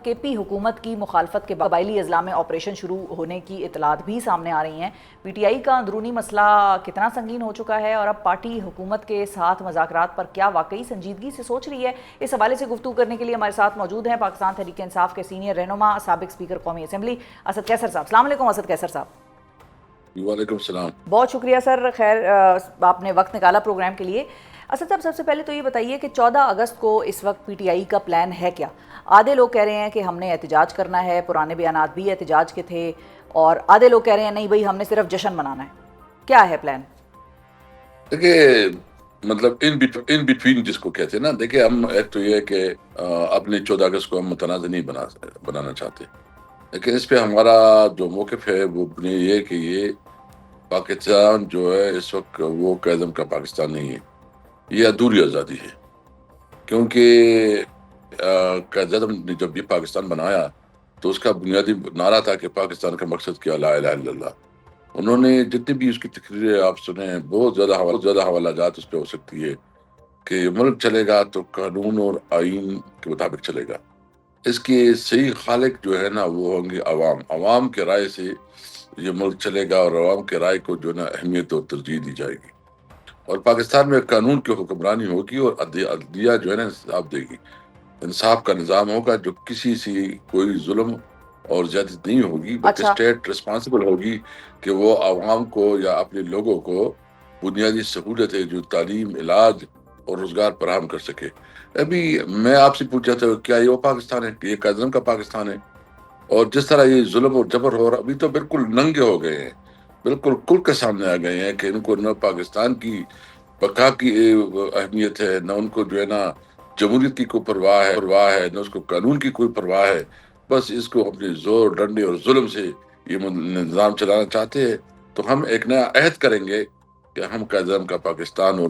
[SPEAKER 2] کے پی حکومت کی مخالفت کے قبائلی اضلاع میں آپریشن شروع ہونے کی اطلاعات بھی سامنے آ رہی ہیں. پی ٹی آئی کا اندرونی مسئلہ کتنا سنگین ہو چکا ہے اور اب پارٹی حکومت کے ساتھ مذاکرات پر کیا واقعی سنجیدگی سے سوچ رہی ہے، اس حوالے سے گفتگو کرنے کے لیے ہمارے ساتھ موجود ہیں پاکستان تحریک انصاف کے سینئر رہنما سابق اسپیکر قومی اسمبلی اسد کیسر صاحب. السلام علیکم اسد کیسر صاحب.
[SPEAKER 4] وعلیکم السلام.
[SPEAKER 2] بہت شکریہ سر، خیر آپ نے وقت نکالا پروگرام کے لیے. اسد صاحب، سب سے پہلے تو یہ بتائیے کہ 14 اگست کو اس وقت پی ٹی آئی کا پلان ہے کیا؟ آدھے لوگ کہہ رہے ہیں کہ ہم نے احتجاج کرنا ہے، پرانے بیانات بھی احتجاج کے تھے، اور آدھے لوگ کہہ رہے ہیں نہیں بھائی ہم نے صرف جشن منانا ہے. کیا ہے پلان؟
[SPEAKER 4] دیکھیے، مطلب ان بٹوین جس کو کہتے ہیں نا، دیکھیے ہم ایک تو یہ ہے کہ اپنے 14 اگست کو ہم متنازع نہیں بنانا چاہتے، لیکن اس پہ ہمارا جو موقف ہے وہ یہ ہے کہ یہ پاکستان جو ہے اس وقت وہ قیدم کا پاکستان نہیں ہے، یہ ادھوری آزادی ہے. کیونکہ قائد اعظم نے جب یہ پاکستان بنایا تو اس کا بنیادی نعرہ تھا کہ پاکستان کا مقصد کیا، لا الہ الا اللہ. انہوں نے جتنی بھی اس کی تقریریں آپ سنیں، بہت زیادہ حوالہ جات اس پہ ہو سکتی ہے کہ ملک چلے گا تو قانون اور آئین کے مطابق چلے گا. اس کے صحیح خالق جو ہے نا وہ ہوں گے عوام کے رائے سے یہ ملک چلے گا، اور عوام کے رائے کو جو ہے نا اہمیت اور ترجیح دی جائے گی، اور پاکستان میں قانون کی حکمرانی ہوگی اور عدلیہ جو ہے نا انصاف دے گی. انصاف کا نظام ہوگا جو کسی سے کوئی ظلم اور زیادتی نہیں ہوگی، بلکہ اسٹیٹ ریسپانسبل ہوگی کہ وہ عوام کو یا اپنے لوگوں کو بنیادی سہولتیں جو تعلیم، علاج اور روزگار فراہم کر سکے. ابھی میں آپ سے پوچھا تھا کیا یہ وہ پاکستان ہے، یہ قائد اعظم کا پاکستان ہے؟ اور جس طرح یہ ظلم اور جبر ہو رہا، ابھی تو بالکل ننگے ہو گئے ہیں، بالکل کل کے سامنے آ گئے ہیں کہ ان کو نہ پاکستان کی بقا کی اہمیت ہے، نہ ان کو جو ہے نا جمہوریت کی کوئی پرواہ ہے، نہ اس کو قانون کی کوئی پرواہ ہے. بس اس کو اپنے زور، ڈنڈے اور ظلم سے یہ نظام چلانا چاہتے ہیں. تو ہم ایک نیا عہد کریں گے کہ ہم قائد اعظم کا پاکستان اور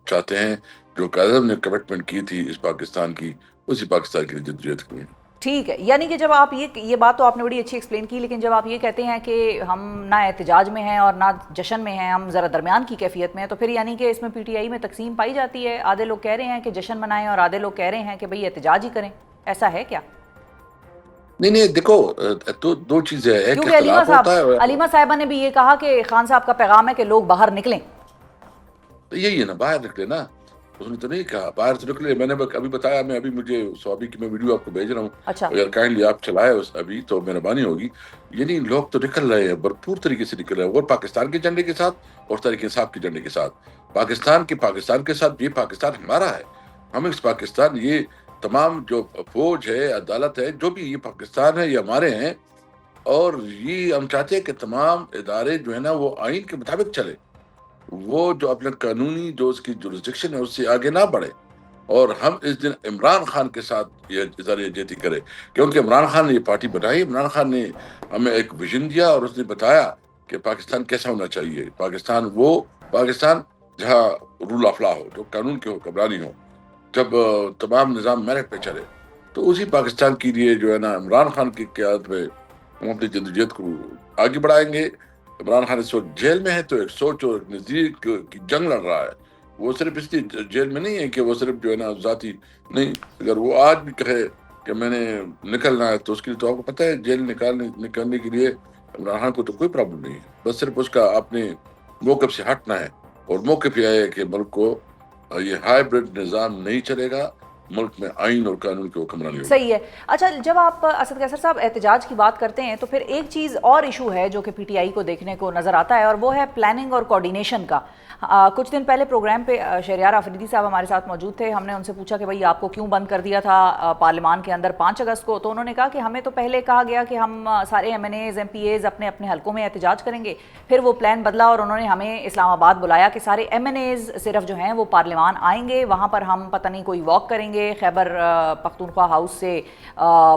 [SPEAKER 4] چاہتے ہیں، جو قائد اعظم نے کمٹمنٹ کی تھی اس پاکستان کی، اسی پاکستان کی جدوجہد کی.
[SPEAKER 2] ٹھیک ہے، یعنی کہ جب آپ یہ بات تو آپ نے بڑی اچھی ایکسپلین کی، لیکن جب آپ یہ کہتے ہیں کہ ہم نہ احتجاج میں ہیں اور نہ جشن میں ہیں، ہم ذرا درمیان کی کیفیت میں ہیں، تو پھر یعنی کہ اس میں پی ٹی آئی میں تقسیم پائی جاتی ہے. آدھے لوگ کہہ رہے ہیں کہ جشن منائیں اور آدھے لوگ کہہ رہے ہیں کہ بھئی احتجاج ہی کریں. ایسا ہے کیا؟
[SPEAKER 4] نہیں دیکھو، تو دو چیزیں ہیں،
[SPEAKER 2] کیونکہ علیمہ صاحبہ نے بھی یہ کہا کہ خان صاحب کا پیغام ہے کہ لوگ باہر نکلیں.
[SPEAKER 4] یہی ہے نا، باہر نکلے نا. اس نے تو نہیں کہا باہر سے نکلے. میں نے ابھی بتایا، میں ابھی مجھے سوابی کی میں ویڈیو آپ کو بھیج رہا ہوں.
[SPEAKER 2] اچھا،
[SPEAKER 4] اگر کائنڈلی آپ چلائے ابھی تو مہربانی ہوگی. یعنی لوگ تو نکل رہے ہیں، بھرپور طریقے سے نکل رہے ہیں، اور پاکستان کے جھنڈے کے ساتھ اور تحریک انصاف کے جھنڈے کے ساتھ. پاکستان کے ساتھ. یہ پاکستان ہمارا ہے، ہم اس پاکستان، یہ تمام جو فوج ہے، عدالت ہے، جو بھی یہ پاکستان ہے، یہ ہمارے ہیں. اور یہ ہم چاہتے ہیں کہ تمام ادارے جو ہے نا وہ آئین کے مطابق چلے، وہ جو اپنے قانونی جو اس کی جورسڈکشن ہے اس سے آگے نہ بڑھے. اور ہم اس دن عمران خان کے ساتھ یہ اظہار یکجہتی کرے، کیونکہ عمران خان نے یہ پارٹی بنائی، عمران خان نے ہمیں ایک ویژن دیا اور اس نے بتایا کہ پاکستان کیسا ہونا چاہیے. پاکستان جہاں رول آف لا ہو، جو قانون کی حکمرانی ہو، جب تمام نظام میرٹ پہ چلے، تو اسی پاکستان کے لیے جو ہے نا عمران خان کی قیادت میں ہم اپنی جدوجہد کو آگے بڑھائیں گے. عمران خان اس وقت جیل میں ہے تو ایک سوچ اور ایک نظریے کی جنگ لڑ رہا ہے. وہ صرف اس لیے جیل میں نہیں ہے کہ وہ صرف جو ہے نا ذاتی نہیں، اگر وہ آج بھی کہے کہ میں نے نکلنا ہے تو اس کے لیے تو آپ کو پتہ ہے جیل نکالنے کے لیے عمران خان کو تو کوئی پرابلم نہیں ہے، بس صرف اس کا اپنے موقف سے ہٹنا ہے، اور موقف یہ ہے کہ ملک کو یہ ہائیبرڈ نظام نہیں چلے گا، ملک میں آئین اور قانون کی حکمرانی ہوگی۔
[SPEAKER 2] صحیح ہے۔ اچھا، جب آپ اسد قیصر صاحب احتجاج کی بات کرتے ہیں تو پھر ایک چیز اور ایشو ہے جو کہ پی ٹی آئی کو دیکھنے کو نظر آتا ہے، اور وہ ہے پلاننگ اور کوارڈینیشن کا۔ کچھ دن پہلے پروگرام پہ شہریار آفریدی صاحب ہمارے ساتھ موجود تھے، ہم نے ان سے پوچھا کہ بھئی آپ کو کیوں بند کر دیا تھا پارلیمان کے اندر 5 اگست کو، تو انہوں نے کہا کہ ہمیں تو پہلے کہا گیا کہ ہم سارے MNAs MPAs اپنے اپنے حلقوں میں احتجاج کریں گے، پھر وہ پلان بدلا اور انہوں نے ہمیں اسلام آباد بلایا کہ سارے ایم این ایز صرف جو ہیں وہ پارلیمان آئیں گے، وہاں پر ہم پتہ نہیں کوئی واک کریں گے خیبر پختونخوا ہاؤس سے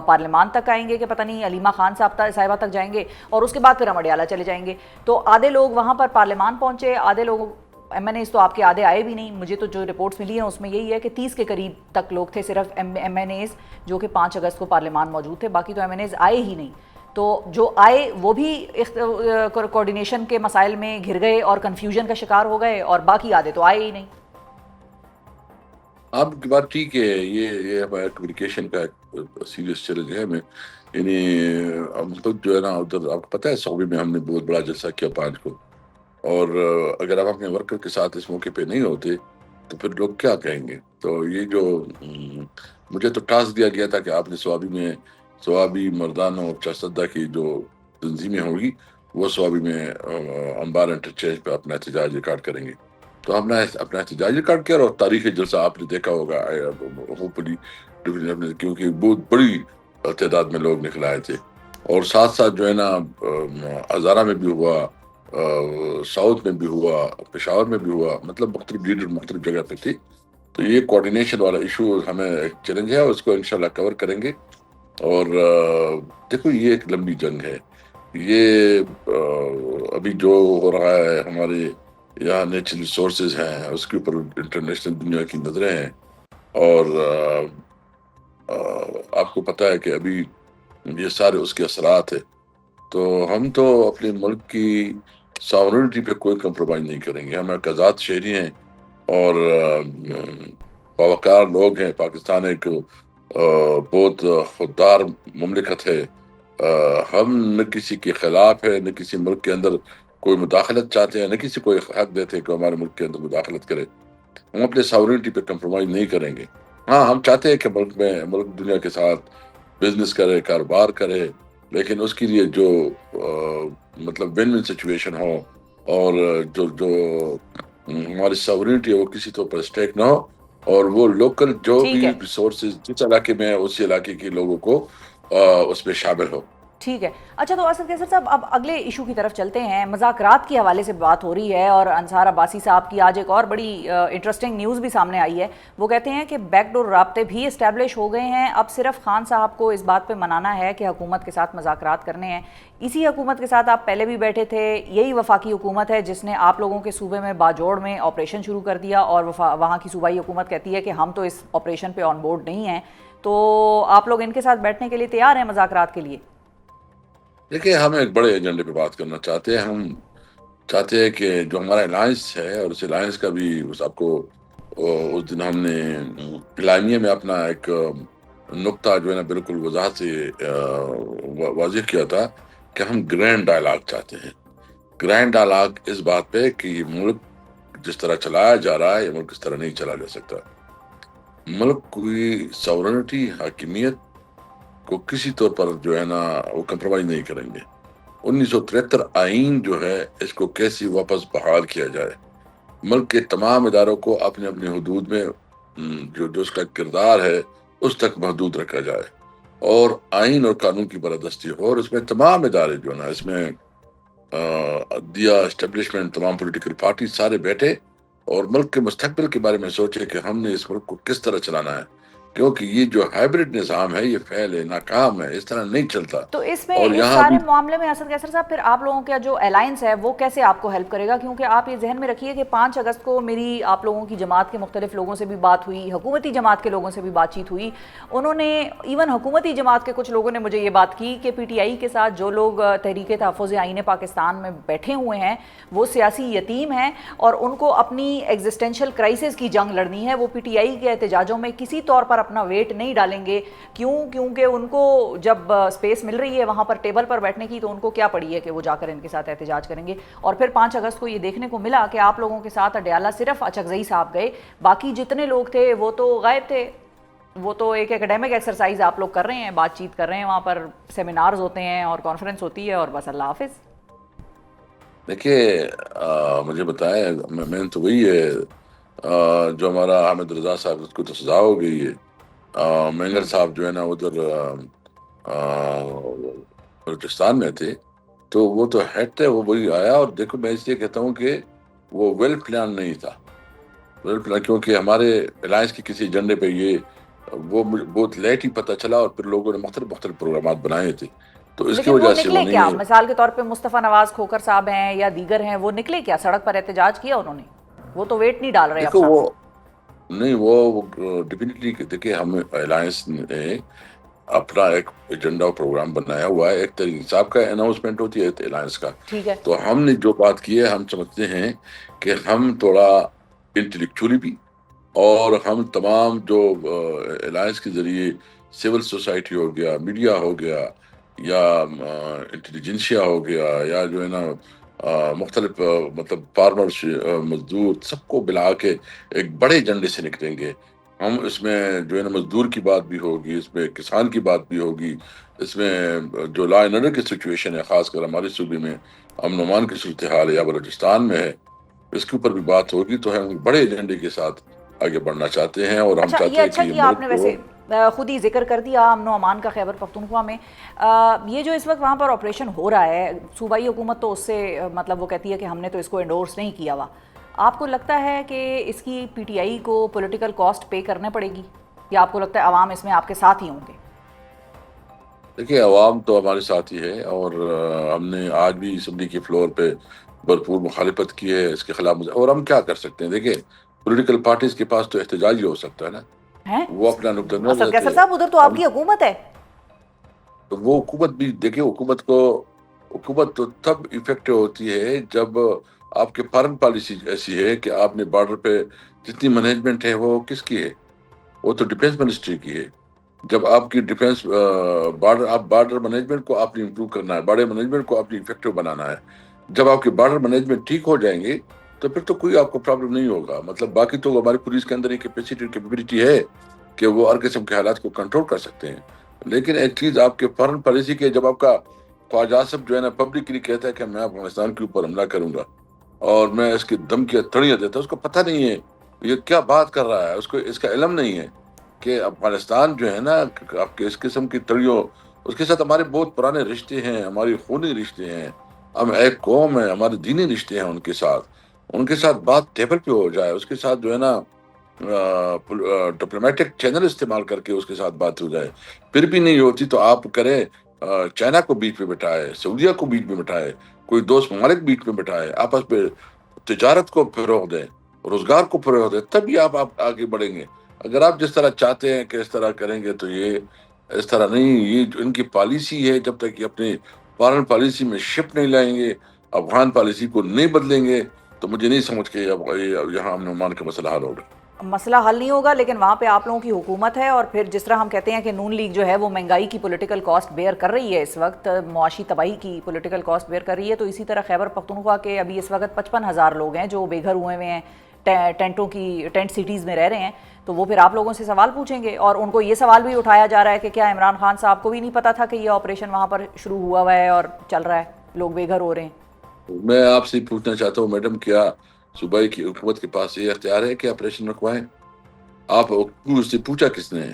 [SPEAKER 2] پارلیمان تک آئیں گے کہ پتہ نہیں علیمہ خان صاحبہ تک جائیں گے، اور اس کے بعد پھر ہم اڈیالہ چلے جائیں گے۔ تو آدھے لوگ وہاں پر پارلیمان پہنچے، آدھے لوگ ایم این ایز تو آپ کے آدھے آئے بھی نہیں، مجھے تو جو رپورٹس ملی ہیں اس میں یہی ہے کہ 30 کے قریب تک لوگ تھے صرف ایم این ایز جو کہ 5 اگست کو پارلیمان موجود تھے، باقی تو ایم این ایز آئے ہی نہیں۔ تو جو آئے وہ بھی کوارڈینیشن کے مسائل میں گھر گئے اور کنفیوژن کا شکار ہو گئے، اور باقی آدھے تو آئے ہی نہیں۔
[SPEAKER 4] آپ کی بات ٹھیک ہے، یہ ہمارا کمیونیکیشن کا سیریس چیلنج ہے ہمیں، یعنی ہم تو جو ہے نا ادھر آپ کو پتہ ہے سعودی میں ہم نے بہت بڑا جلسہ کیا 5 کو، اور اگر آپ اپنے ورکر کے ساتھ اس موقع پہ نہیں ہوتے تو پھر لوگ کیا کہیں گے؟ تو یہ جو مجھے تو ٹاسک دیا گیا تھا کہ آپ نے سوابی مردانہ اور چرسدہ کی جو تنظیمیں ہوں گی وہ سوابی میں انبار انٹرچینج پہ اپنا احتجاج ریکارڈ کریں گے، تو ہم نے اپنا احتجاج ریکارڈ کیا، اور تاریخی جلسہ آپ نے دیکھا ہوگا ہوپلی ڈویژن، کیونکہ بہت بڑی تعداد میں لوگ نکل آئے تھے، اور ساتھ ساتھ جو ہے نا ہزارہ میں بھی ہوا، ساؤتھ میں بھی ہوا، پشاور میں بھی ہوا، مطلب مختلف لیڈر مختلف جگہ پہ تھی۔ تو یہ کوارڈینیشن والا ایشو ہمیں ایک چیلنج ہے، اس کو انشاءاللہ کور کریں گے، اور دیکھو یہ ایک لمبی جنگ ہے، یہ ابھی جو ہو رہا ہے ہمارے یہاں نیچرل ریسورسز ہیں اس کے اوپر انٹرنیشنل دنیا کی نظریں ہیں، اور آپ کو پتہ ہے کہ ابھی یہ سارے اس کے اثرات ہیں، تو ہم تو اپنے ملک کی ساورنٹی پہ کوئی کمپرومائز نہیں کریں گے، ہم ایک آزاد شہری ہیں اور باوقار لوگ ہیں۔ پاکستان ایک بہت خوددار مملکت ہے، ہم نہ کسی کے خلاف ہے، نہ کسی ملک کے اندر کوئی مداخلت چاہتے ہیں، نہ کسی کو حق دیتے ہیں کہ ہمارے ملک کے اندر مداخلت کرے، ہم اپنے ساورنٹی پہ کمپرومائز نہیں کریں گے۔ ہاں ہم چاہتے ہیں کہ ملک دنیا کے ساتھ بزنس کرے، کاروبار کرے، لیکن اس کے لیے جو مطلب ون ون سچویشن ہو، اور جو ہماری ساورنٹی ہے وہ کسی طور پر اسٹیک نہ ہو، اور وہ لوکل جو
[SPEAKER 2] ٹھیک
[SPEAKER 4] بھی
[SPEAKER 2] ہے،
[SPEAKER 4] ریسورسز جس علاقے میں ہے اسی علاقے کے لوگوں کو اس میں شامل ہو۔
[SPEAKER 2] ٹھیک ہے۔ اچھا، تو اسد قیصر صاحب اب اگلے ایشو کی طرف چلتے ہیں۔ مذاکرات کے حوالے سے بات ہو رہی ہے، اور انصار عباسی صاحب کی آج ایک اور بڑی انٹرسٹنگ نیوز بھی سامنے آئی ہے۔ وہ کہتے ہیں کہ بیک ڈور رابطے بھی اسٹیبلش ہو گئے ہیں، اب صرف خان صاحب کو اس بات پہ منانا ہے کہ حکومت کے ساتھ مذاکرات کرنے ہیں۔ اسی حکومت کے ساتھ آپ پہلے بھی بیٹھے تھے، یہی وفاقی حکومت ہے جس نے آپ لوگوں کے صوبے میں باجوڑ میں آپریشن شروع کر دیا، اور وہاں کی صوبائی حکومت کہتی ہے کہ ہم تو اس آپریشن پہ آن بورڈ نہیں ہیں، تو آپ لوگ ان کے ساتھ بیٹھنے کے لیے تیار ہیں مذاکرات کے لیے؟
[SPEAKER 4] دیکھیں ہم ایک بڑے ایجنڈے پہ بات کرنا چاہتے ہیں، ہم چاہتے ہیں کہ جو ہمارا الائنس ہے، اور اس الائنس کا بھی آپ کو اس دن ہم نے اعلامیہ میں اپنا ایک نقطہ جو ہے نا بالکل وضاحت سے واضح کیا تھا کہ ہم گرینڈ ڈائلاگ چاہتے ہیں۔ گرینڈ ڈائلاگ اس بات پہ کہ یہ ملک جس طرح چلایا جا رہا ہے یہ ملک اس طرح نہیں چلا جا سکتا، ملک کی ساورنٹی حاکمیت کو کسی طور پر جو ہے نا وہ کمپرومائز نہیں کریں گے۔ 1973 آئین جو ہے اس کو کیسے واپس بحال کیا جائے، ملک کے تمام اداروں کو اپنے اپنے حدود میں جو اس کا کردار ہے اس تک محدود رکھا جائے، اور آئین اور قانون کی بالادستی ہو، اور اس میں تمام ادارے جو ہے نا اس میں دیا اسٹیبلشمنٹ تمام پولیٹیکل پارٹی سارے بیٹھے اور ملک کے مستقبل کے بارے میں سوچے کہ ہم نے اس ملک کو کس طرح چلانا ہے، کیونکہ یہ جو ہائبرڈ نظام ہے یہ فیل ہے، ناکام ہے، اس طرح نہیں چلتا.
[SPEAKER 2] تو اس میں
[SPEAKER 4] اور
[SPEAKER 2] اس
[SPEAKER 4] یہاں
[SPEAKER 2] سارے
[SPEAKER 4] بھی
[SPEAKER 2] معاملے میں اسد کیسر صاحب پھر آپ لوگوں کا جو الائنس ہے وہ کیسے آپ کو ہیلپ کرے گا؟ کیونکہ آپ یہ ذہن میں رکھیے کہ 5 اگست کو میری آپ لوگوں کی جماعت کے مختلف لوگوں سے بھی بات ہوئی، حکومتی جماعت کے لوگوں سے بھی بات چیت ہوئی. انہوں نے ایون حکومتی جماعت کے کچھ لوگوں نے مجھے یہ بات کی کہ پی ٹی آئی کے ساتھ جو لوگ تحریک تحفظ آئین پاکستان میں بیٹھے ہوئے ہیں وہ سیاسی یتیم ہیں اور ان کو اپنی ایگزسٹینشل کرائسس کی جنگ لڑنی ہے. وہ پی ٹی آئی کے احتجاجوں میں کسی طور پر اپنا ویٹ نہیں ڈالیں گے. کیونکہ ان کو جب اسپیس مل رہی ہے وہاں پر ٹیبل پر بیٹھنے کی تو ان کو کیا پڑی ہے کہ وہ جا کر ان کے ساتھ احتجاج کریں گے. اور پھر 5 اگست کو یہ دیکھنے کو ملا کہ آپ لوگوں کے ساتھ اڈیالہ صرف اچکزئی صاحب گئے، باقی جتنے لوگ تھے وہ تو غائب تھے. وہ تو ایک ایکیڈیمک ایکسرسائز آپ لوگ کر رہے ہیں، بات چیت کر رہے ہیں، وہاں پر سیمینارز ہوتے ہیں اور کانفرنس ہوتی ہے اور بس اللہ حافظ.
[SPEAKER 4] دیکھیے مجھے بتائیں، میں تو وہی ہے جو ہمارا حامد رضا صاحب اس کو تو سزا ہو گئی ہے. مینگر صاحب جو ہے نا ادھر بلوچستان میں تھے، تو وہ تو ہیڈ تھے، وہ وہی آیا. اور دیکھو میں اس لیے کہتا ہوں کہ وہ ویل پلان نہیں تھا، ویل پلان، کیونکہ ہمارے الائنس کے کسی ایجنڈے پہ یہ وہ بہت لیٹ ہی پتہ چلا اور پھر لوگوں نے مختلف پروگرامات بنائے تھے، تو اس کی
[SPEAKER 2] لیکن وہ
[SPEAKER 4] وجہ سے وہ
[SPEAKER 2] نکلے
[SPEAKER 4] نہیں
[SPEAKER 2] کیا؟
[SPEAKER 4] ہے.
[SPEAKER 2] مثال کے طور پہ مصطفیٰ نواز کھوکھر صاحب ہیں یا دیگر ہیں، وہ نکلے کیا؟ سڑک پر احتجاج کیا انہوں نے؟ وہ تو ویٹ نہیں ڈال رہے
[SPEAKER 4] دیکھو
[SPEAKER 2] اپنا.
[SPEAKER 4] وہ نہیں، وہ ڈیفینیٹلی دیکھیے ہم الائنس نے اپنا ایک ایجنڈا اور پروگرام بنایا ہوا ہے. ایک طریقے صاحب کا اناؤنسمنٹ ہوتی ہے الائنس کا.
[SPEAKER 2] ٹھیک ہے.
[SPEAKER 4] تو ہم نے جو بات کی ہے، ہم سمجھتے ہیں کہ ہم تھوڑا انٹلیکچولی بھی، اور ہم تمام جو الائنس کے ذریعے سول سوسائٹی ہو گیا، میڈیا ہو گیا، یا انٹیلیجنسیا ہو گیا، یا جو ہے نا مختلف مطلب فارمرز، مزدور، سب کو ملا کے ایک بڑے ایجنڈے سے نکلیں گے. ہم اس میں جو ہے نا مزدور کی بات بھی ہوگی، اس میں کسان کی بات بھی ہوگی، اس میں جو لا اینڈ آرڈر کی سچویشن ہے خاص کر ہمارے صوبے میں امن و امان کی صورتحال ہے یا بلوچستان میں ہے، اس کے اوپر بھی بات ہوگی. تو ہم بڑے ایجنڈے کے ساتھ آگے بڑھنا چاہتے ہیں، اور ہم
[SPEAKER 2] اچھا،
[SPEAKER 4] چاہتے
[SPEAKER 2] یہ
[SPEAKER 4] ہیں
[SPEAKER 2] اچھا
[SPEAKER 4] کہ یہ
[SPEAKER 2] کیا آپ
[SPEAKER 4] ملک
[SPEAKER 2] نے
[SPEAKER 4] کو
[SPEAKER 2] ویسے خود ہی ذکر کر دیا امن و امان کا خیبر پختونخوا میں. یہ جو اس وقت وہاں پر آپریشن ہو رہا ہے، صوبائی حکومت تو اس سے مطلب وہ کہتی ہے کہ ہم نے تو اس کو انڈورس نہیں کیا ہوا. آپ کو لگتا ہے کہ اس کی پی ٹی آئی کو پولیٹیکل کاسٹ پے کرنے پڑے گی، یا آپ کو لگتا ہے عوام اس میں آپ کے ساتھ ہی ہوں گے؟
[SPEAKER 4] دیکھیے عوام تو ہمارے ساتھ ہی ہے، اور ہم نے آج بھی اسمبلی کے فلور پہ بھرپور مخالفت کی ہے اس کے خلاف. اور ہم کیا کر سکتے ہیں؟ دیکھیں پولیٹیکل پارٹیز کے پاس تو احتجاج ہی ہو سکتا ہے نا،
[SPEAKER 2] ہیں
[SPEAKER 4] وہ اپنا نقطہ نظر
[SPEAKER 2] اسد
[SPEAKER 4] دیتے
[SPEAKER 2] کیسر
[SPEAKER 4] ہیں.
[SPEAKER 2] صاحب، ادھر تو آپ
[SPEAKER 4] ہم
[SPEAKER 2] کی حکومت ہے.
[SPEAKER 4] تو وہ حکومت بھی دیکھیں، حکومت تو تب افیکٹو ہوتی ہے جب آپ کے فارن پالیسی ایسی ہے کہ آپ نے بارڈر پہ جتنی مینجمنٹ ہے وہ کس کی ہے؟ وہ تو ڈیفینس منسٹری کی ہے. جب آپ کی ڈیفینس بارڈر مینجمنٹ کو آپ نے امپروو کرنا ہے، بارڈر مینجمنٹ کو آپ نے افیکٹو بنانا ہے. جب آپ کے بارڈر مینجمنٹ ٹھیک ہو جائیں گے تو پھر تو کوئی آپ کو پرابلم نہیں ہوگا. مطلب باقی تو ہماری پولیس کے اندر ایک کیپیبلٹی ہے کہ وہ ہر قسم کے حالات کو کنٹرول کر سکتے ہیں. لیکن ایک چیز آپ کے فارن پالیسی کے، جب آپ کا خواجہ آصف جو ہے نا پبلکلی کہتا ہے کہ میں افغانستان کے اوپر حملہ کروں گا اور میں اس کی دھمکیاں تڑیاں دیتا ہوں، اس کو پتہ نہیں ہے یہ کیا بات کر رہا ہے، اس کو اس کا علم نہیں ہے کہ افغانستان جو ہے نا آپ کے اس قسم کی تڑیوں، اس کے ساتھ ہمارے بہت پرانے رشتے ہیں، ہماری خونی رشتے ہیں، ہم ایک قوم ہیں، ہمارے دینی رشتے ہیں. ان کے ساتھ بات ٹیبل پہ ہو جائے، اس کے ساتھ جو ہے نا ڈپلومیٹک چینل استعمال کر کے اس کے ساتھ بات ہو جائے. پھر بھی نہیں ہوتی تو آپ کریں چائنا کو بیچ میں بٹھائے، سعودیہ کو بیچ میں بٹھائے، کوئی دوست ممالک بیچ میں بٹھائے، آپس میں تجارت کو فروغ دیں، روزگار کو فروغ دیں، تبھی آپ آگے بڑھیں گے. اگر آپ جس طرح چاہتے ہیں کہ اس طرح کریں گے تو یہ اس طرح نہیں. یہ جو ان کی پالیسی ہے، جب تک یہ اپنی فارن پالیسی میں شفٹ نہیں لائیں گے، افغان پالیسی کو نہیں بدلیں گے، تو مجھے نہیں سمجھ کے یہاں امن و امان کا مسئلہ حل ہوگا.
[SPEAKER 2] مسئلہ حل نہیں ہوگا، لیکن وہاں پہ آپ لوگوں کی حکومت ہے، اور پھر جس طرح ہم کہتے ہیں کہ نون لیگ جو ہے وہ مہنگائی کی پولیٹیکل کاسٹ بیئر کر رہی ہے، اس وقت معاشی تباہی کی پولیٹیکل کاسٹ بیئر کر رہی ہے، تو اسی طرح خیبر پختونخوا کے ابھی اس وقت 55,000 لوگ ہیں جو بے گھر ہوئے ہوئے ہیں، ٹینٹ سٹیز میں رہ رہے ہیں. تو وہ پھر آپ لوگوں سے سوال پوچھیں گے. اور ان کو یہ سوال بھی اٹھایا جا رہا ہے کہ کیا عمران خان صاحب کو بھی نہیں پتا تھا کہ یہ آپریشن وہاں پر شروع ہوا ہے اور چل رہا ہے، لوگ بے گھر ہو رہے ہیں؟
[SPEAKER 4] میں آپ سے پوچھنا چاہتا ہوں میڈم، کیا صوبائی کی حکومت کے پاس یہ اختیار ہے کہ آپریشن رکوائیں؟ آپ سے پوچھا کس نے؟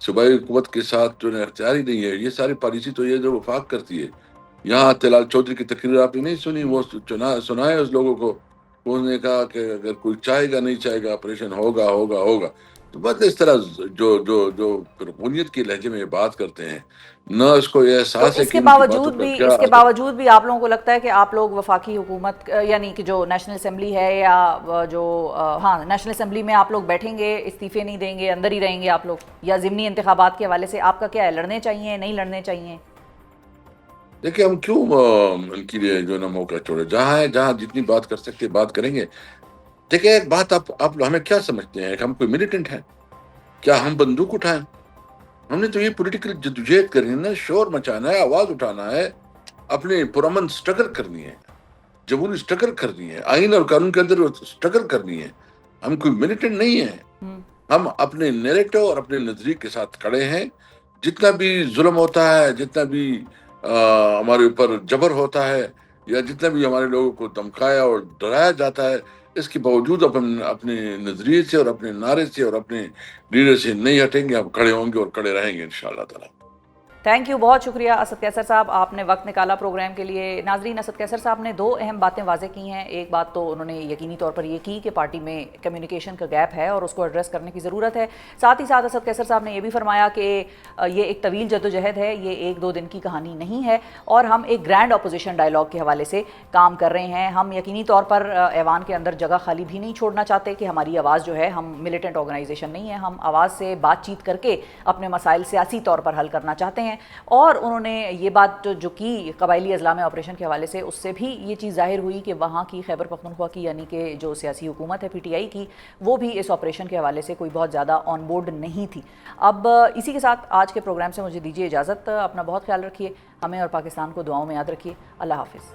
[SPEAKER 4] صوبائی حکومت کے ساتھ جو اختیار ہی نہیں ہے. یہ ساری پالیسی تو یہ جو وفاق کرتی ہے. یہاں تلال چودھری کی تقریر آپ نے نہیں سنی؟ وہ سنائے اس لوگوں کو، انہوں نے کہا کہ اگر کوئی چاہے گا نہیں چاہے گا آپریشن ہوگا. تو بس اس طرح جو رکونیت کے لہجے میں یہ بات کرتے ہیں، نہ اس کو یہ
[SPEAKER 2] تو
[SPEAKER 4] احساس ہے
[SPEAKER 2] اس
[SPEAKER 4] کہ
[SPEAKER 2] کے
[SPEAKER 4] ان کی باتوں کا کیا
[SPEAKER 2] اس کے
[SPEAKER 4] اثر۔
[SPEAKER 2] باوجود بھی آپ لوگوں کو لگتا ہے کہ آپ لوگ وفاقی حکومت یعنی کہ جو نیشنل اسمبلی ہے یا جو ہاں نیشنل اسمبلی میں آپ لوگ بیٹھیں گے، استعفے نہیں دیں گے، اندر ہی رہیں گے آپ لوگ، یا ضمنی انتخابات کے حوالے سے آپ کا کیا ہے، لڑنے چاہیے نہیں لڑنے چاہیے؟
[SPEAKER 4] دیکھیں ہم کیوں ان کے لیے جو ہے نا موقع چھوڑے، جہاں جتنی بات کر سکتے بات کریں گے۔ دیکھیں ایک بات آپ ہمیں کیا سمجھتے ہیں کہ ہم کوئی ملیٹنٹ ہیں؟ کیا ہم بندوق اٹھائیں؟ ہم نے تو یہ پولیٹیکل جدوجہد کرنی ہے نا، شور مچانا ہے، آواز اٹھانا ہے، اپنے پرامن سٹرگل کرنی ہے، جمہوری سٹرگل کرنی ہے، آئین اور قانون کے اندر سٹرگل کرنی ہے۔ ہم کوئی ملیٹنٹ نہیں ہیں، ہم اپنے نیریٹو اور اپنے نظریے کے ساتھ کھڑے ہیں۔ جتنا بھی ظلم ہوتا ہے، جتنا بھی ہمارے اوپر جبر ہوتا ہے، یا جتنا بھی ہمارے لوگوں کو دمکایا اور ڈرایا جاتا ہے، اس کے باوجود اپنے نظریے سے اور اپنے نعرے سے اور اپنے لیڈر سے نہیں ہٹیں گے، ہم کھڑے ہوں گے اور کھڑے رہیں گے انشاءاللہ تعالی۔
[SPEAKER 2] تھینک یو، بہت شکریہ اسد کیسر صاحب، آپ نے وقت نکالا پروگرام کے لیے۔ ناظرین، اسد کیسر صاحب نے دو اہم باتیں واضح کی ہیں۔ ایک بات تو انہوں نے یقینی طور پر یہ کی کہ پارٹی میں کمیونیکیشن کا گیپ ہے اور اس کو ایڈریس کرنے کی ضرورت ہے۔ ساتھ ہی ساتھ اسد کیسر صاحب نے یہ بھی فرمایا کہ یہ ایک طویل جدوجہد ہے، یہ ایک دو دن کی کہانی نہیں ہے، اور ہم ایک گرینڈ اپوزیشن ڈائیلاگ کے حوالے سے کام کر رہے ہیں۔ ہم یقینی طور پر ایوان کے اندر جگہ خالی بھی نہیں چھوڑنا چاہتے کہ ہماری آواز جو ہے، ہم ملیٹنٹ آرگنائزیشن نہیں ہے، ہم آواز سے بات چیت کر کے اپنے مسائل سیاسی طور پر حل کرنا چاہتے ہیں۔ اور انہوں نے یہ بات جو کی قبائلی اضلاع میں آپریشن کے حوالے سے، اس سے بھی یہ چیز ظاہر ہوئی کہ وہاں کی خیبر پختونخوا کی یعنی کہ جو سیاسی حکومت ہے پی ٹی آئی کی، وہ بھی اس آپریشن کے حوالے سے کوئی بہت زیادہ آن بورڈ نہیں تھی۔ اب اسی کے ساتھ آج کے پروگرام سے مجھے دیجیے اجازت، اپنا بہت خیال رکھیے، ہمیں اور پاکستان کو دعاؤں میں یاد رکھیے۔ اللہ حافظ۔